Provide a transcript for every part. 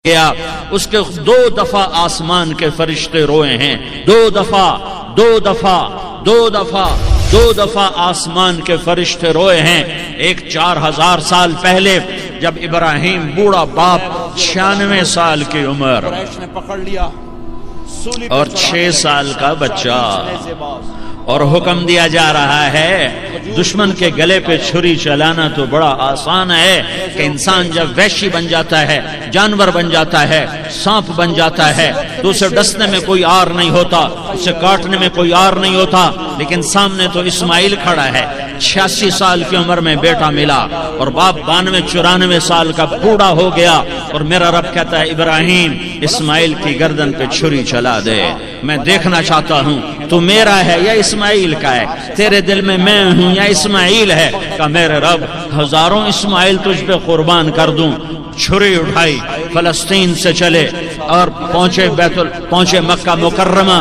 گیا، اس کے 2 دفعہ آسمان کے فرشتے روئے ہیں، 2 دفعہ آسمان کے فرشتے روئے ہیں۔ ایک 4000 سال پہلے جب ابراہیم بوڑھا باپ 96 سال کی عمر اور 6 سال کا بچہ، اور حکم دیا جا رہا ہے دشمن کے گلے پہ چھری چلانا تو بڑا آسان ہے کہ انسان جب وحشی بن جاتا ہے، جانور بن جاتا ہے، سانپ بن جاتا ہے تو اسے ڈسنے میں کوئی آر نہیں ہوتا، اسے کاٹنے میں کوئی آر نہیں ہوتا، لیکن سامنے تو اسماعیل کھڑا ہے، 86 سال کی عمر میں بیٹا ملا اور باپ 92-94 سال کا بوڑھا ہو گیا، اور میرا رب کہتا ہے ابراہیم اسماعیل کی گردن پہ چھری چلا دے، میں دیکھنا چاہتا ہوں تو میرا ہے یا اسماعیل کا ہے، تیرے دل میں میں ہوں یا اسماعیل ہے؟ کہ میرے رب ہزاروں اسماعیل تجھ پہ قربان کر دوں۔ چھری اٹھائی، فلسطین سے چلے اور پہنچے مکہ مکرمہ،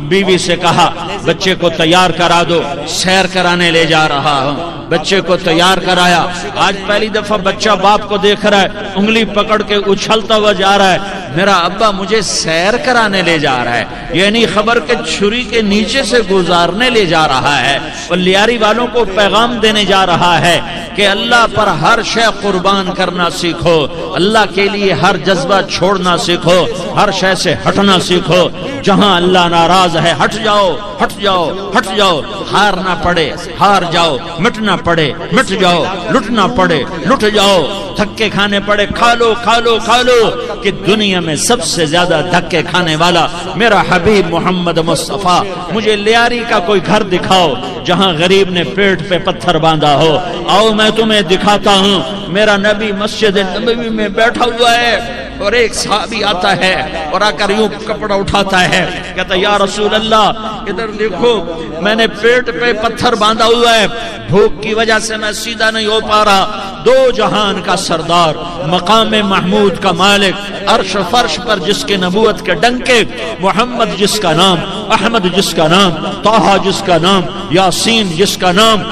بیوی سے کہا بچے کو تیار کرا دو، سیر کرانے لے جا رہا ہوں، بچے کو تیار کرایا۔ آج پہلی دفعہ بچہ باپ کو دیکھ رہا ہے، انگلی پکڑ کے اچھلتا ہوا جا رہا ہے، میرا ابا مجھے سیر کرانے لے جا رہا ہے، یعنی خبر کے چھری کے نیچے سے گزارنے لے جا رہا ہے، اور لیاری والوں کو پیغام دینے جا رہا ہے کہ اللہ پر ہر شے قربان کرنا سیکھو، اللہ کے لیے ہر جذبہ چھوڑنا سیکھو، ہر شے سے ہٹنا سیکھو، جہاں اللہ ناراض ہے ہٹ جاؤ، ہٹ جاؤ، ہٹ جاؤ، ہارنا پڑے ہار جاؤ، مٹنا پڑے مٹ جاؤ، لٹنا پڑے لٹ جاؤ، دھکے کھانے پڑے کھا لو کھا لو کھا لو، کہ دنیا میں سب سے زیادہ دھکے کھانے والا میرا حبیب محمد مصطفیٰ۔ مجھے لیاری کا کوئی گھر دکھاؤ جہاں غریب نے پیٹ پہ پتھر باندھا ہو، آؤ میں تمہیں دکھاتا ہوں۔ میرا نبی مسجد نبوی میں بیٹھا ہوا ہے اور ایک صحابی آتا ہے اور آ کر یوں کپڑا اٹھاتا ہے، کہتا یا رسول اللہ ادھر دیکھو، میں نے پیٹ پہ پتھر باندھا ہوا ہے، بھوک کی وجہ سے میں سیدھا نہیں ہو پا رہا۔ 2 جہان کا سردار، مقام محمود کا مالک، عرش فرش پر جس کے نبوت کے ڈنکے، محمد جس کا نام، احمد جس کا نام، طٰہٰ جس کا نام، یاسین جس کا نام،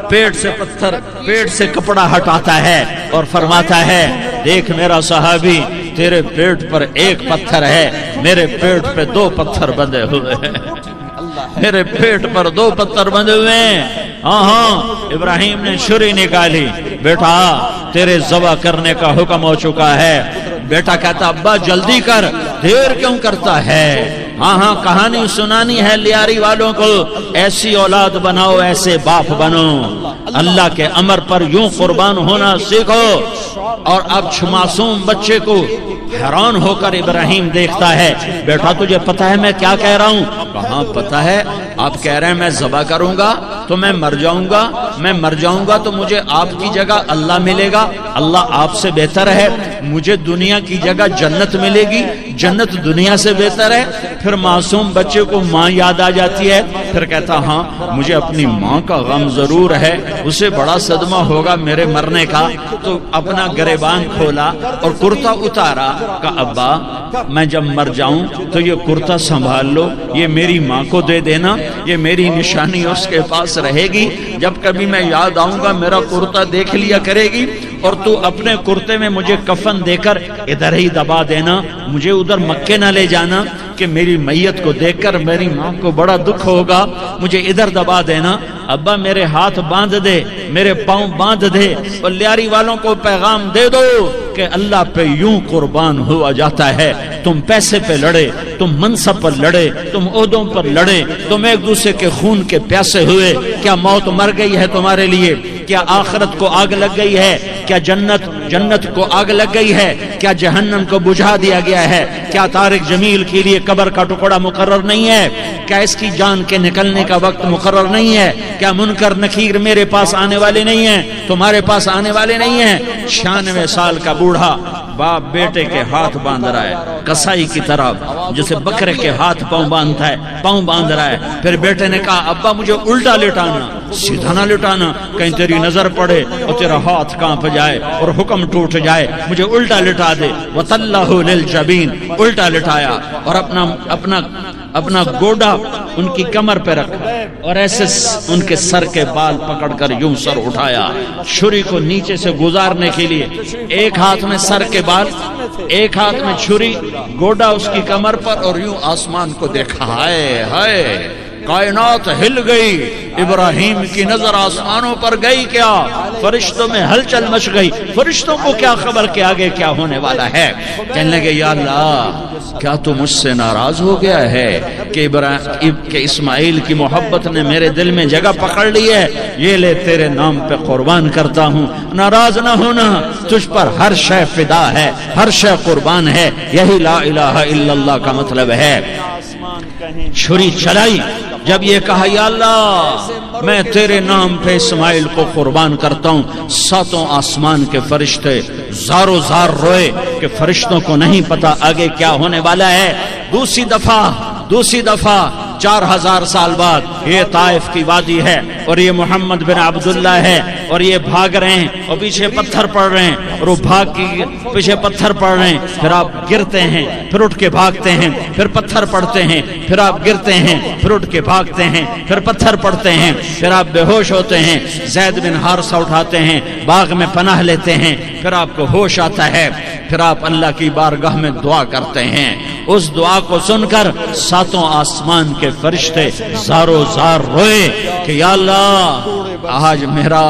پیٹ سے کپڑا ہٹاتا ہے اور فرماتا ہے دیکھ میرا صحابی، تیرے پیٹ پر 1 پتھر ہے، میرے پیٹ پہ 2 پتھر بندھے ہوئے ہیں، میرے پیٹ پر 2 پتھر بندھے ہوئے ہیں۔ ہاں ابراہیم نے چھری نکالی، بیٹا تیرے ذبح کرنے کا حکم ہو چکا ہے۔ بیٹا کہتا ابا جلدی کر، دیر کیوں کرتا ہے؟ ہاں کہانی سنانی ہے لیاری والوں کو، ایسی اولاد بناؤ، ایسے باپ بنو، اللہ کے امر پر یوں قربان ہونا سیکھو۔ اور اب معصوم بچے کو حیران ہو کر ابراہیم دیکھتا ہے، بیٹا تجھے پتہ ہے میں کیا کہہ رہا ہوں؟ کہاں پتہ ہے، آپ کہہ رہے ہیں میں ذبح کروں گا تو میں مر جاؤں گا، میں مر جاؤں گا تو مجھے آپ کی جگہ اللہ ملے گا، اللہ آپ سے بہتر ہے، مجھے دنیا کی جگہ جنت ملے گی، جنت دنیا سے بہتر ہے۔ پھر معصوم بچے کو ماں یاد آ جاتی ہے، پھر کہتا ہاں مجھے اپنی ماں کا غم ضرور ہے، اسے بڑا صدمہ ہوگا میرے مرنے کا۔ تو اپنا گریبان کھولا اور کرتا اتارا، کہ ابا میں جب مر جاؤں تو یہ کرتا سنبھال لو، یہ میری ماں کو دے دینا، یہ میری نشانی اس کے پاس رہے گی، جب کبھی میں یاد آؤں گا میرا کرتا دیکھ لیا کرے گی، اور تو اپنے کرتے میں مجھے کفن دے کر ادھر ہی دبا دینا، مجھے ادھر مکے نہ لے جانا کہ میری میت کو دیکھ کر میری ماں کو بڑا دکھ ہوگا، مجھے ادھر دبا دینا۔ ابا میرے ہاتھ باندھ دے، میرے پاؤں باندھ دے، اور لیاری والوں کو پیغام دے دو کہ اللہ پہ یوں قربان ہوا جاتا ہے۔ تم پیسے پہ لڑے، تم منصب پر لڑے، تم عہدوں پر لڑے، تم ایک دوسرے کے خون کے پیاسے ہوئے، کیا موت مر گئی ہے تمہارے لیے؟ کیا آخرت کو آگ لگ گئی ہے؟ کیا جنت کو آگ لگ گئی ہے؟ کیا جہنم کو بجھا دیا گیا ہے؟ کیا طارق جمیل کے لیے قبر کا ٹکڑا مقرر نہیں ہے؟ کیا اس کی جان کے نکلنے کا وقت مقرر نہیں ہے؟ کیا منکر نکیر میرے پاس آنے والے نہیں ہیں، تمہارے پاس آنے والے نہیں ہیں؟ 96 سال کا بوڑھا باپ بیٹے کے ہاتھ باندھ رہا ہے، کسائی کی طرح جیسے بکرے کے ہاتھ پاؤں باندھتا ہے، پاؤں باندھ رہا ہے۔ پھر بیٹے نے کہا ابا مجھے الٹا لٹانا، سیدھا نہ لٹانا، کہیں تیری نظر پڑے اور تیرا ہاتھ کانپ جائے اور حکم ٹوٹ جائے، مجھے الٹا لٹا دے۔ وَتَلَّهُ لِلْجَبِينِ، الٹا لٹایا اور اپنا گوڈا ان کی کمر پہ رکھا، اور ایسے ان کے سر کے بال پکڑ کر یوں سر اٹھایا، چھری کو نیچے سے گزارنے کے لیے، ایک ہاتھ میں سر کے بال، ایک ہاتھ میں چھری، گوڈا اس کی کمر پر، اور یوں آسمان کو دیکھا۔ ہائے ہائے، کائنات ہل گئی، ابراہیم کی نظر آسمانوں پر گئی، کیا فرشتوں میں ہلچل مچ گئی۔ فرشتوں کو کیا خبر کہ آگے کیا ہونے والا ہے؟ کہنے لگے یا اللہ، کیا تو مجھ سے ناراض ہو گیا ہے کہ اسماعیل کی محبت نے میرے دل میں جگہ پکڑ لی ہے؟ یہ لے تیرے نام پہ قربان کرتا ہوں، ناراض نہ ہونا، تجھ پر ہر شے فدا ہے، ہر شے قربان ہے، یہی لا الہ الا اللہ کا مطلب ہے۔ چھری چلائی، جب یہ کہا یا اللہ میں تیرے نام پہ اسماعیل کو قربان کرتا ہوں، ساتوں آسمان کے فرشتے زارو زار روئے کہ فرشتوں کو نہیں پتا آگے کیا ہونے والا ہے۔ دوسری دفعہ 4000 سال بعد یہ طائف کی وادی ہے، اور یہ محمد بن عبداللہ ہے، اور یہ بھاگ رہے ہیں اور پیچھے پتھر پڑ رہے ہیں، اور وہ بھاگ کے پیچھے پتھر پڑ رہے ہیں، پھر آپ گرتے ہیں، پھر اٹھ کے بھاگتے ہیں، پھر پتھر پڑتے ہیں، پھر آپ گرتے ہیں، پھر اٹھ کے بھاگتے ہیں، پھر پتھر پڑتے ہیں، پھر آپ بے ہوش ہوتے ہیں، زید بن حارثہ اٹھاتے ہیں، باغ میں پناہ لیتے ہیں، پھر آپ کو ہوش آتا ہے، پھر آپ اللہ کی بارگاہ میں دعا کرتے ہیں۔ اس دعا کو سن کر ساتوں آسمان کے فرشتے زارو زار روئے کہ یا اللہ آج میرا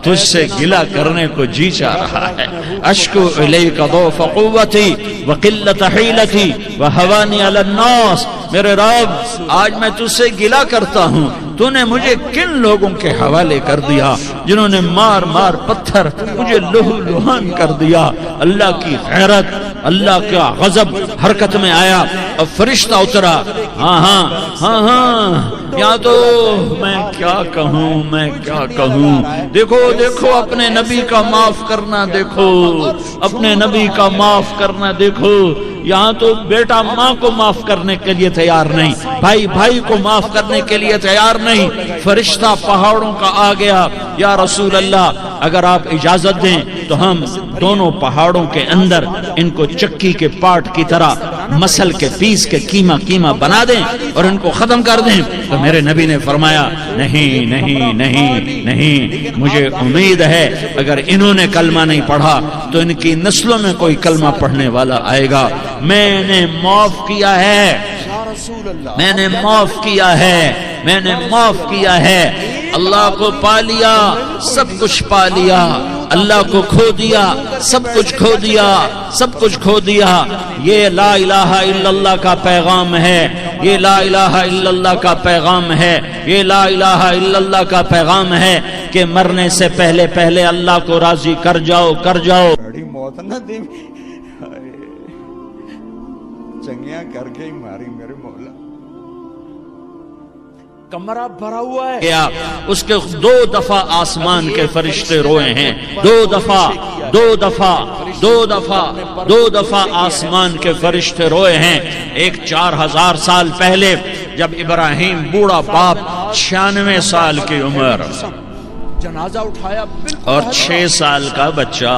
تجھ سے گلہ کرنے کو جی چاہ رہا ہے۔ اشکو الیک ضعف قوتی وقلت حیلتی وہوانی علی الناس، میرے رب آج میں تجھ سے گلہ کرتا ہوں، تو نے مجھے کن لوگوں کے حوالے کر دیا جنہوں نے مار مار پتھر مجھے لہو لہان کر دیا۔ اللہ کی غیرت، اللہ کا غضب حرکت میں آیا، اور فرشتہ اترا۔ ہاں یا تو میں کیا کہوں، دیکھو اپنے نبی کا معاف کرنا، دیکھو اپنے نبی کا معاف کرنا، دیکھو یہاں تو بیٹا ماں کو معاف کرنے کے لیے تیار نہیں، بھائی کو معاف کرنے کے لیے تیار نہیں۔ فرشتہ پہاڑوں کا آ گیا، یا رسول اللہ اگر آپ اجازت دیں تو ہم دونوں پہاڑوں کے اندر ان کو چکی کے پاٹ کی طرح مسل کے پیس کے کیما بنا دیں اور ان کو ختم کر دیں۔ تو میرے نبی نے فرمایا نہیں، مجھے امید ہے اگر انہوں نے کلمہ نہیں پڑھا تو ان کی نسلوں میں کوئی کلمہ پڑھنے والا آئے گا۔ میں نے معاف کیا ہے، اللہ کو پا لیا، سب کچھ پا لیا، اللہ کو کھو دیا، سب کچھ کھو دیا۔ یہ لا الہ الا اللہ کا پیغام ہے، یہ لا الہ الا اللہ کا پیغام ہے، یہ لا الہ الا اللہ کا پیغام ہے کہ مرنے سے پہلے اللہ کو راضی کر جاؤ۔ بڑی موت نہ دی، چنگیاں کر کے ہی ماری میرے مولا۔ کمرہ بھرا ہوا ہے، کیا اس کے 2 دفعہ آسمان کے فرشتے روئے ہیں، 2 دفعہ آسمان کے فرشتے روئے ہیں۔ ایک 4000 سال پہلے جب ابراہیم بوڑھا باپ 96 سال کی عمر جنازہ اٹھایا اور 6 سال کا بچہ،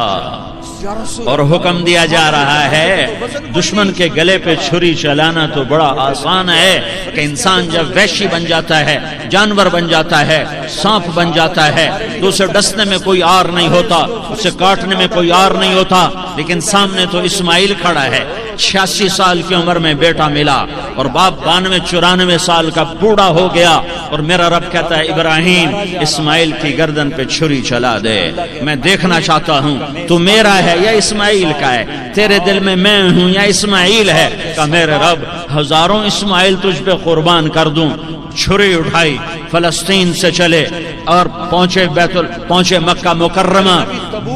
اور حکم دیا جا رہا ہے دشمن کے گلے پہ چھری چلانا تو بڑا آسان ہے کہ انسان جب وحشی بن جاتا ہے، جانور بن جاتا ہے، سانپ بن جاتا ہے تو اسے ڈسنے میں کوئی آر نہیں ہوتا، اسے کاٹنے میں کوئی آر نہیں ہوتا، لیکن سامنے تو اسماعیل کھڑا ہے، 86 سال کی عمر میں بیٹا ملا اور باپ 92-94 سال کا بوڑھا ہو گیا، اور میرا رب کہتا ہے ابراہیم اسماعیل کی گردن پہ چھری چلا دے، میں دیکھنا چاہتا ہوں تو میرا ہے یا اسماعیل کا ہے، تیرے دل میں میں ہوں یا اسماعیل ہے؟ کہ میرے رب ہزاروں اسماعیل تجھ پہ قربان کر دوں۔ چھری اٹھائی، فلسطین سے چلے اور پہنچے مکہ مکرمہ،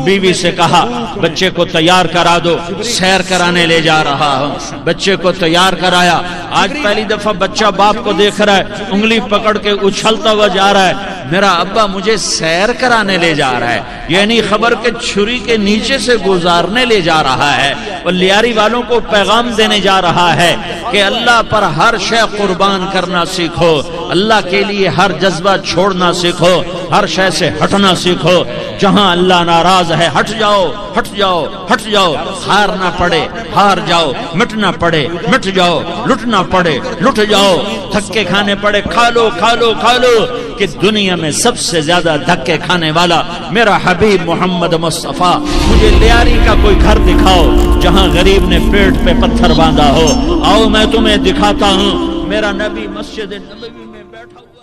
بیوی سے کہا بچے کو تیار کرا دو، سیر کرانے لے جا رہا ہوں، بچے کو تیار کرایا۔ آج پہلی دفعہ بچہ باپ کو دیکھ رہا ہے، انگلی پکڑ کے اچھلتا ہوا جا رہا ہے، میرا ابا مجھے سیر کرانے لے جا رہا ہے، یہ نہیں خبر کہ چھری کے نیچے سے گزارنے لے جا رہا ہے۔ وہ لیاری والوں کو پیغام دینے جا رہا ہے کہ اللہ پر ہر شے قربان کرنا سیکھو، اللہ کے لیے ہر جذبہ چھوڑنا سیکھو، ہر شے سے ہٹنا سیکھو۔ جہاں اللہ ناراض ہے ہٹ جاؤ، ہٹ جاؤ، ہٹ جاؤ، ہارنا پڑے ہار جاؤ، مٹنا پڑے مٹ جاؤ، لٹنا پڑے لٹ جاؤ، دھکے کھانے پڑے کھا لو کھا لو کھا لو، کہ دنیا میں سب سے زیادہ دھکے کھانے والا میرا حبیب محمد مصطفیٰ۔ مجھے لیاری کا کوئی گھر دکھاؤ جہاں غریب نے پیٹ پہ پتھر باندھا ہو، آؤ میں تمہیں دکھاتا ہوں۔ میرا نبی مسجد نبوی میں بیٹھا ہوا